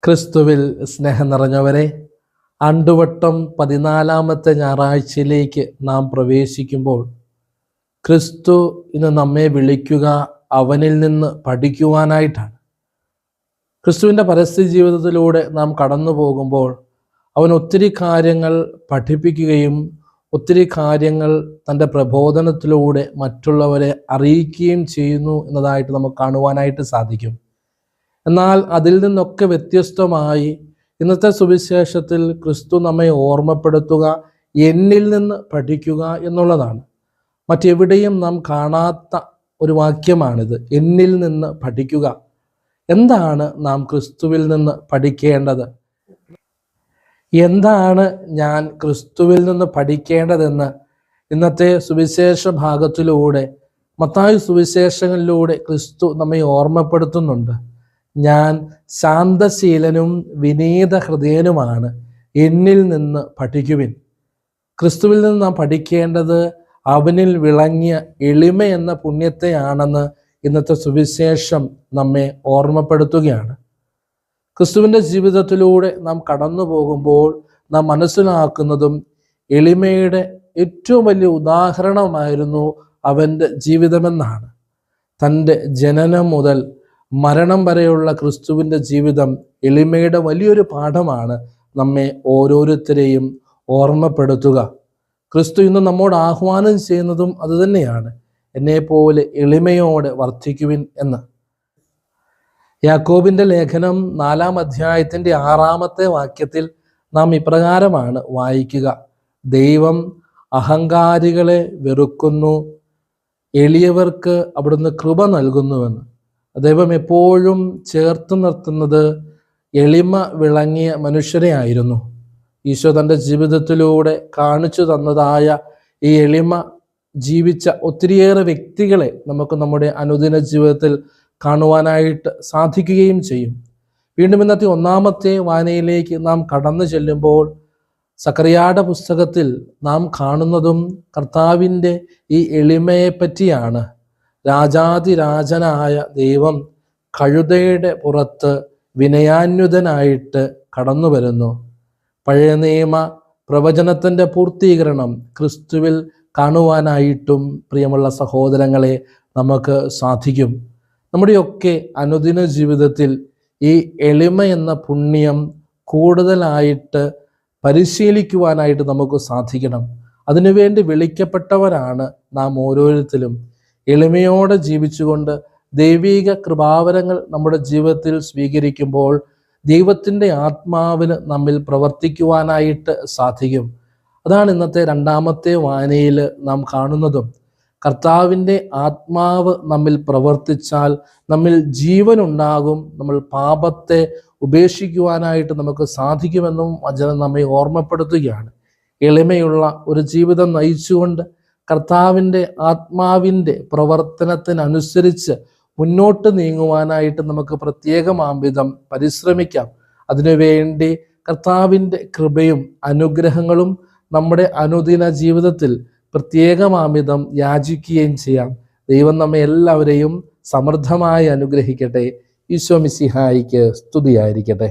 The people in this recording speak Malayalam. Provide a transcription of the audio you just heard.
ക്രിസ്തുവിൽ സ്നേഹം നിറഞ്ഞവരെ, ആണ്ടുവട്ടം 14-ാമത്തെ ഞായറാഴ്ചയിലേക്ക് നാം പ്രവേശിക്കുമ്പോൾ ക്രിസ്തു ഇന്ന് നമ്മെ വിളിക്കുക അവനിൽ നിന്ന് പഠിക്കുവാനായിട്ടാണ്. ക്രിസ്തുവിൻ്റെ പരസ്യ ജീവിതത്തിലൂടെ നാം കടന്നു പോകുമ്പോൾ അവൻ ഒത്തിരി കാര്യങ്ങൾ പഠിപ്പിക്കുകയും ഒത്തിരി കാര്യങ്ങൾ തൻ്റെ പ്രബോധനത്തിലൂടെ മറ്റുള്ളവരെ അറിയിക്കുകയും ചെയ്യുന്നു എന്നതായിട്ട് നമുക്ക് കാണുവാനായിട്ട് സാധിക്കും. എന്നാൽ അതിൽ നിന്നൊക്കെ വ്യത്യസ്തമായി ഇന്നത്തെ സുവിശേഷത്തിൽ ക്രിസ്തു നമ്മെ ഓർമ്മപ്പെടുത്തുക എന്നിൽ നിന്ന് പഠിക്കുക എന്നുള്ളതാണ്. മറ്റെവിടെയും നാം കാണാത്ത ഒരു വാക്യമാണിത്. എന്നിൽ നിന്ന് പഠിക്കുക. എന്താണ് നാം ക്രിസ്തുവിൽ നിന്ന് പഠിക്കേണ്ടത്? എന്താണ് ഞാൻ ക്രിസ്തുവിൽ നിന്ന് പഠിക്കേണ്ടതെന്ന് ഇന്നത്തെ സുവിശേഷ ഭാഗത്തിലൂടെ, മത്തായി സുവിശേഷങ്ങളിലൂടെ ക്രിസ്തു നമ്മെ ഓർമ്മപ്പെടുത്തുന്നുണ്ട്. ഞാൻ ശാന്തശീലനും വിനീത ഹൃദയനുമാണ്, എന്നിൽ നിന്ന് പഠിക്കുവിൻ. ക്രിസ്തുവിൽ നിന്ന് നാം പഠിക്കേണ്ടത് അവനിൽ വിളങ്ങിയ എളിമ എന്ന പുണ്യത്തെയാണെന്ന് ഇന്നത്തെ സുവിശേഷം നമ്മെ ഓർമ്മപ്പെടുത്തുകയാണ്. ക്രിസ്തുവിൻ്റെ ജീവിതത്തിലൂടെ നാം കടന്നു പോകുമ്പോൾ നാം മനസ്സിലാക്കുന്നതും എളിമയുടെ ഏറ്റവും വലിയ ഉദാഹരണമായിരുന്നു അവൻ്റെ ജീവിതമെന്നാണ്. തൻ്റെ ജനനം മുതൽ മരണം വരെയുള്ള ക്രിസ്തുവിൻ്റെ ജീവിതം എളിമയുടെ വലിയൊരു പാഠമാണ് നമ്മെ ഓരോരുത്തരെയും ഓർമ്മപ്പെടുത്തുക. ക്രിസ്തു ഇന്ന് നമ്മോട് ആഹ്വാനം ചെയ്യുന്നതും അതുതന്നെയാണ്, എന്നെപ്പോലെ എളിമയോടെ വർദ്ധിക്കുവിൻ എന്ന്. യാക്കോബിൻ്റെ ലേഖനം 4-ാം അധ്യായത്തിൻ്റെ 6-ാമത്തെ വാക്യത്തിൽ നാം ഇപ്രകാരമാണ് വായിക്കുക: ദൈവം അഹങ്കാരികളെ വെറുക്കുന്നു, എളിയവർക്ക് അവിടുന്ന് കൃപ നൽകുന്നുവെന്ന്. ദൈവം എപ്പോഴും ചേർത്ത് നിർത്തുന്നത് എളിമ വിളങ്ങിയ മനുഷ്യരെ ആയിരുന്നു. ഈശോ തൻ്റെ ജീവിതത്തിലൂടെ കാണിച്ചു തന്നതായ ഈ എളിമ ജീവിച്ച ഒത്തിരിയേറെ വ്യക്തികളെ നമുക്ക് നമ്മുടെ അനുദിന ജീവിതത്തിൽ കാണുവാനായിട്ട് സാധിക്കുകയും ചെയ്യും. വീണ്ടും ഇന്നത്തെ 1-ാമത്തെ വായനയിലേക്ക് നാം കടന്നു ചെല്ലുമ്പോൾ സക്കറിയായുടെ പുസ്തകത്തിൽ നാം കാണുന്നതും കർത്താവിൻ്റെ ഈ എളിമയെ പറ്റിയാണ്. രാജാതിരാജനായ ദൈവം കഴുതയുടെ പുറത്ത് വിനയാന്വിതനായിട്ട് കടന്നു വരുന്നു. പഴയ നിയമ പ്രവചനത്തിൻ്റെ പൂർത്തീകരണം ക്രിസ്തുവിൽ കാണുവാനായിട്ടും പ്രിയമുള്ള സഹോദരങ്ങളെ നമുക്ക് സാധിക്കും. നമ്മുടെയൊക്കെ അനുദിന ജീവിതത്തിൽ ഈ എളിമ എന്ന പുണ്യം കൂടുതലായിട്ട് പരിശീലിക്കുവാനായിട്ട് നമുക്ക് സാധിക്കണം. അതിനുവേണ്ടി വിളിക്കപ്പെട്ടവരാണ് നാം ഓരോരുത്തരും. എളിമയോടെ ജീവിച്ചുകൊണ്ട് ദൈവിക കൃപാവരങ്ങൾ നമ്മുടെ ജീവിതത്തിൽ സ്വീകരിക്കുമ്പോൾ ദൈവത്തിൻ്റെ ആത്മാവിന് നമ്മിൽ പ്രവർത്തിക്കുവാനായിട്ട് സാധിക്കും. അതാണ് ഇന്നത്തെ 2-ാമത്തെ വായനയിൽ നാം കാണുന്നതും. കർത്താവിൻ്റെ ആത്മാവ് നമ്മിൽ പ്രവർത്തിച്ചാൽ നമ്മിൽ ജീവനുണ്ടാകും, നമ്മൾ പാപത്തെ ഉപേക്ഷിക്കുവാനായിട്ട് നമുക്ക് സാധിക്കുമെന്നും വചനം നമ്മെ ഓർമ്മപ്പെടുത്തുകയാണ്. എളിമയുള്ള ഒരു ജീവിതം നയിച്ചുകൊണ്ട് കർത്താവിൻ്റെ ആത്മാവിൻ്റെ പ്രവർത്തനത്തിനനുസരിച്ച് മുന്നോട്ട് നീങ്ങുവാനായിട്ട് നമുക്ക് പ്രത്യേകമാംവിധം പരിശ്രമിക്കാം. അതിനുവേണ്ടി കർത്താവിൻ്റെ കൃപയും അനുഗ്രഹങ്ങളും നമ്മുടെ അനുദിന ജീവിതത്തിൽ പ്രത്യേകമാംവിധം യാചിക്കുകയും ചെയ്യാം. ദൈവം നമ്മെ എല്ലാവരെയും സമൃദ്ധമായി അനുഗ്രഹിക്കട്ടെ. ഈശോ മിശിഹായിക്ക് സ്തുതിയായിരിക്കട്ടെ.